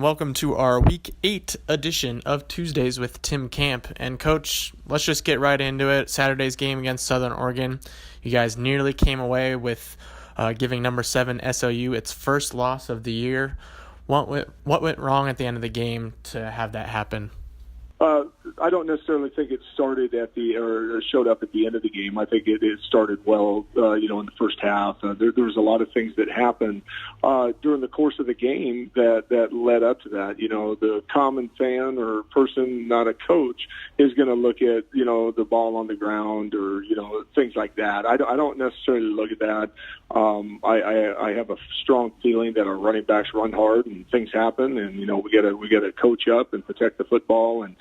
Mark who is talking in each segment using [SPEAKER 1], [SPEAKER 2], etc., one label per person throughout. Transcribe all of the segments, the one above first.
[SPEAKER 1] welcome to our Week 8 edition of Tuesdays with Tim Camp. And Coach, let's just get right into it. Saturday's game against Southern Oregon. You guys nearly came away with giving number 7 SOU its first loss of the year. What went wrong at the end of the game to have that happen?
[SPEAKER 2] I don't necessarily think it started or showed up at the end of the game. I think it started well, in the first half. There was a lot of things that happened during the course of the game that led up to that. The common fan or person, not a coach, is going to look at, the ball on the ground or, things like that. I don't necessarily look at that. I have a strong feeling that our running backs run hard and things happen, and we got to coach up and protect the football. And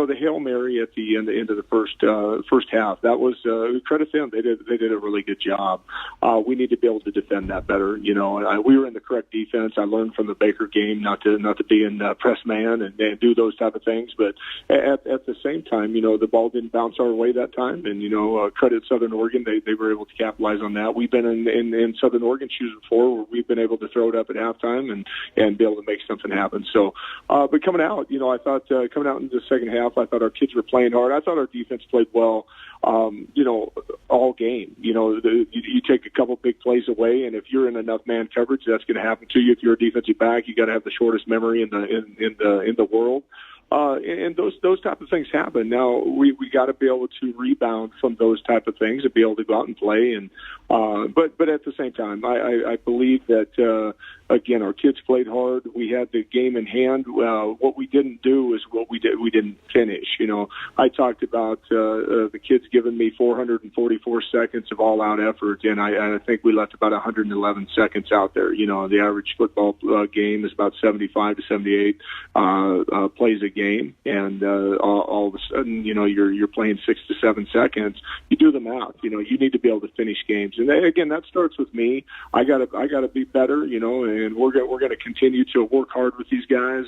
[SPEAKER 2] the Hail Mary at the end of the first half, that was credit to them. They did a really good job. We need to be able to defend that better. We were in the correct defense. I learned from the Baker game not to be in press man and do those type of things. But at the same time, the ball didn't bounce our way that time, and credit Southern Oregon. They were able to capitalize on that. We've been in Southern Oregon shoes before, where we've been able to throw it up at halftime and be able to make something happen. So, but coming out, I thought coming out in the second half, I thought our kids were playing hard. I thought our defense played well, all game. You take a couple big plays away, and if you're in enough man coverage, that's going to happen to you. If you're a defensive back, you got to have the shortest memory in the world. And those type of things happen. Now we got to be able to rebound from those type of things and be able to go out and play. And but at the same time, I believe that again, our kids played hard. We had the game in hand. What we didn't do is what we didn't finish. I talked about the kids giving me 444 seconds of all-out effort, and I think we left about 111 seconds out there. The average football game is about 75 to 78 plays a game, and all of a sudden, you're playing 6 to 7 seconds. You do the math. You need to be able to finish games, and again, that starts with me. I gotta be better. And we're going to continue to work hard with these guys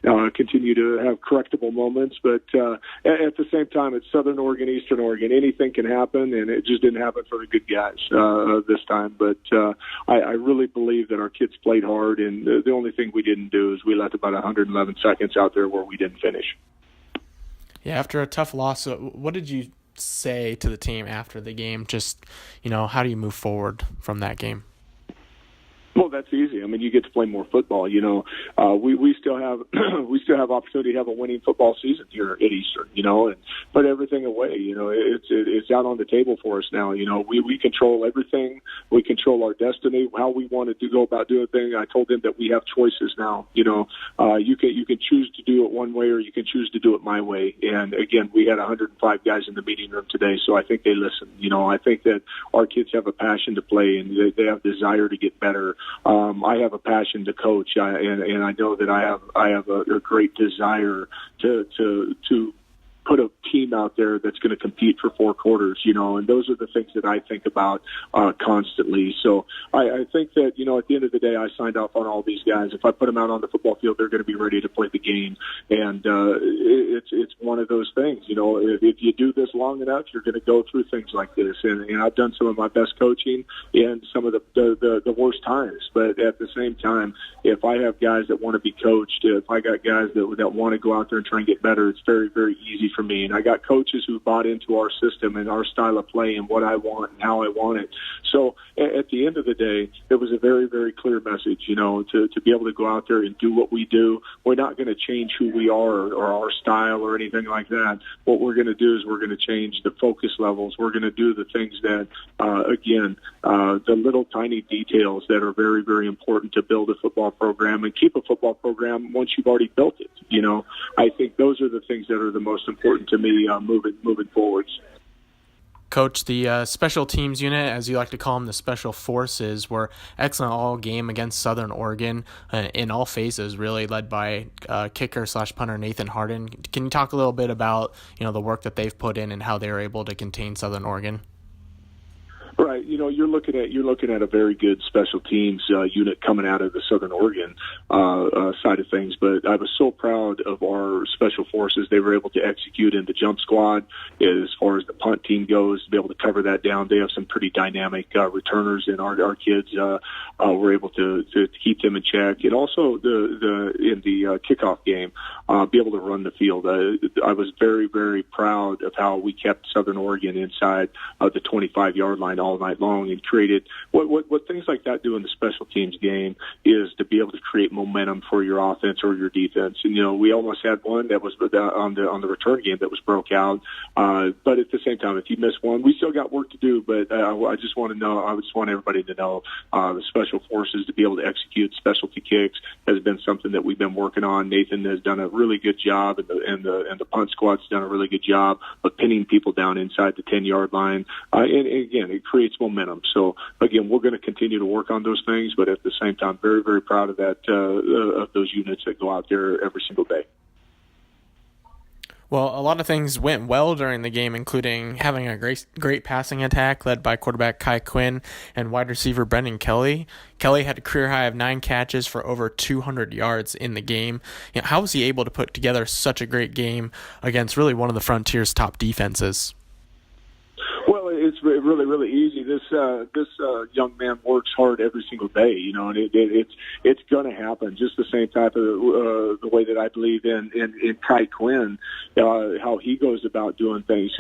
[SPEAKER 2] and continue to have correctable moments. But at the same time, it's Southern Oregon, Eastern Oregon. Anything can happen, and it just didn't happen for the good guys this time. But I really believe that our kids played hard, and the only thing we didn't do is we left about 111 seconds out there where we didn't finish.
[SPEAKER 1] Yeah, after a tough loss, what did you say to the team after the game? Just, how do you move forward from that game?
[SPEAKER 2] Well, that's easy. I mean, you get to play more football. We still have opportunity to have a winning football season here at Eastern. And put everything away. It's out on the table for us now. We control everything. We control our destiny. How we wanted to go about doing things. I told them that we have choices now. You can choose to do it one way, or you can choose to do it my way. And again, we had 105 guys in the meeting room today, so I think they listened. I think that our kids have a passion to play, and they have desire to get better. I have a passion to coach, and I know that I have a great desire to put a team out there that's going to compete for 4 quarters, and those are the things that I think about constantly. So I think that, at the end of the day, I signed off on all these guys. If I put them out on the football field, they're going to be ready to play the game. And it's one of those things, if you do this long enough, you're going to go through things like this. And I've done some of my best coaching in some of the worst times. But at the same time, if I have guys that want to be coached, if I got guys that want to go out there and try and get better, it's very, very easy for me. And I got coaches who bought into our system and our style of play and what I want and how I want it. So at the end of the day, it was a very, very clear message, to be able to go out there and do what we do. We're not going to change who we are or our style or anything like that. What we're going to do is we're going to change the focus levels. We're going to do the things that, the little tiny details that are very, very important to build a football program and keep a football program once you've already built it. I think those are the things that are the most important to me moving forwards.
[SPEAKER 1] Coach, the special teams unit, as you like to call them, the special forces, were excellent all game against Southern Oregon in all phases, really led by kicker/punter Nathan Harden. Can you talk a little bit about the work that they've put in and how they were able to contain Southern Oregon?
[SPEAKER 2] Right, you're looking at a very good special teams unit coming out of the Southern Oregon side of things. But I was so proud of our special forces; they were able to execute in the jump squad as far as the punt team goes, to be able to cover that down. They have some pretty dynamic returners, and our kids were able to keep them in check. And also in the kickoff game, be able to run the field. I was very, very proud of how we kept Southern Oregon inside the 25-yard line all night long, and created what things like that do in the special teams game is to be able to create momentum for your offense or your defense. And we almost had one that was on the return game that was broke out. But at the same time, if you miss one, we still got work to do. But I just want everybody to know the special forces to be able to execute specialty kicks has been something that we've been working on. Nathan has done a really good job, and the punt squad's done a really good job of pinning people down inside the 10-yard line. And again, it creates momentum. So again, we're going to continue to work on those things, but at the same time, very, very proud of that of those units that go out there every single day.
[SPEAKER 1] Well, a lot of things went well during the game, including having a great passing attack led by quarterback Kai Quinn and wide receiver Brenden Kelly. Kelly had a career high of 9 catches for over 200 yards in the game. How was he able to put together such a great game against really one of the Frontier's top defenses?
[SPEAKER 2] Well, it's really, really easy. This young man works hard every single day, and it's going to happen. Just the same type of the way that I believe in Kai Quinn, how he goes about doing things,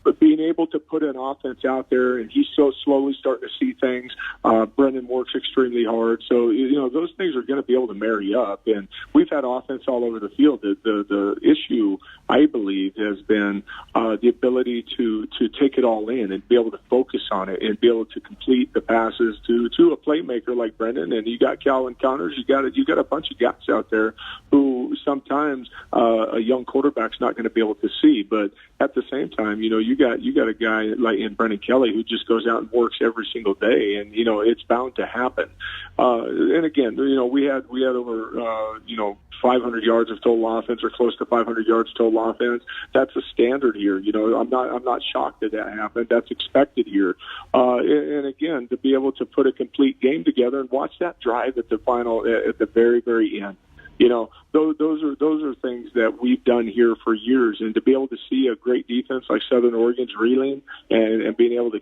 [SPEAKER 2] But being able to put an offense out there, and he's so slowly starting to see things. Brenden works extremely hard, so those things are going to be able to marry up. And we've had offense all over the field. The issue, I believe, has been the ability to take it all in and be able to focus on it and be able to complete the passes to a playmaker like Brenden. And you got Calvin Connors, you got a bunch of guys out there who sometimes a young quarterback's not going to be able to see. But at the same time, you got a guy like in Brenden Kelly who just goes out and works every single day, and it's bound to happen. And again, we had over 500 yards of total offense, or close to 500 yards total offense. That's a standard here. I'm not shocked that happened. That's expected here. And again, to be able to put a complete game together and watch that drive at the very, very end. Those are things that we've done here for years, and to be able to see a great defense like Southern Oregon's reeling and being able to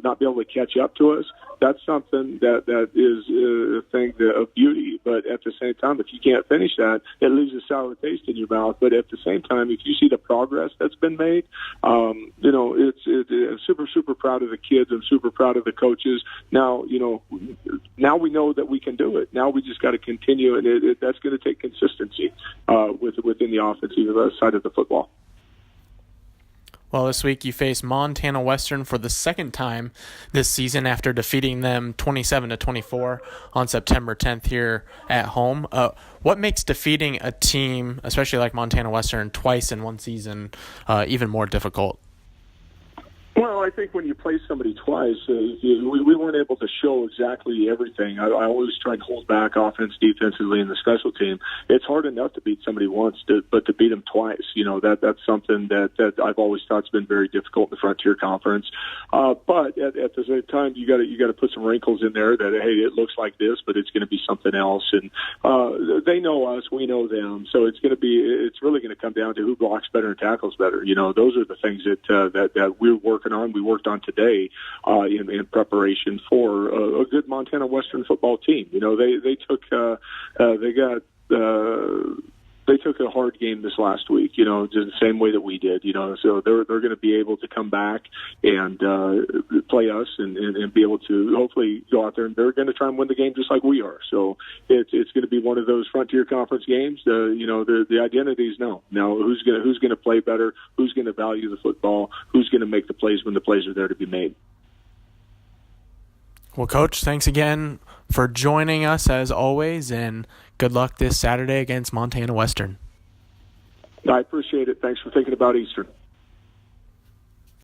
[SPEAKER 2] not be able to catch up to us, that's something that is a thing of beauty. But at the same time, if you can't finish that, it leaves a sour taste in your mouth. But at the same time, if you see the progress that's been made, I'm super, super proud of the kids. I'm super proud of the coaches. Now we know that we can do it. Now we just got to continue, and that's going to take consistency within the offensive side of the football.
[SPEAKER 1] Well, this week you face Montana Western for the second time this season after defeating them 27-24 on September 10th here at home. What makes defeating a team, especially like Montana Western, twice in one season even more difficult?
[SPEAKER 2] Well, I think when you play somebody twice, we weren't able to show exactly everything. I always try and hold back offense, defensively, in the special team. It's hard enough to beat somebody once, but to beat them twice, that's something that I've always thought has been very difficult in the Frontier Conference. But at the same time, you got to put some wrinkles in there that, hey, it looks like this, but it's going to be something else. And they know us, we know them, so it's really going to come down to who blocks better and tackles better. Those are the things that we're working on. We worked on today in preparation for a good Montana Western football team. They took a hard game this last week, just the same way that we did, so they're going to be able to come back and play us and be able to hopefully go out there, and they're going to try and win the game just like we are. So it's going to be one of those Frontier Conference games. The identity is now who's going to play better, who's going to value the football, who's going to make the plays when the plays are there to be made.
[SPEAKER 1] Well, Coach, thanks again for joining us as always, and good luck this Saturday against Montana Western.
[SPEAKER 2] I appreciate it. Thanks for thinking about Eastern.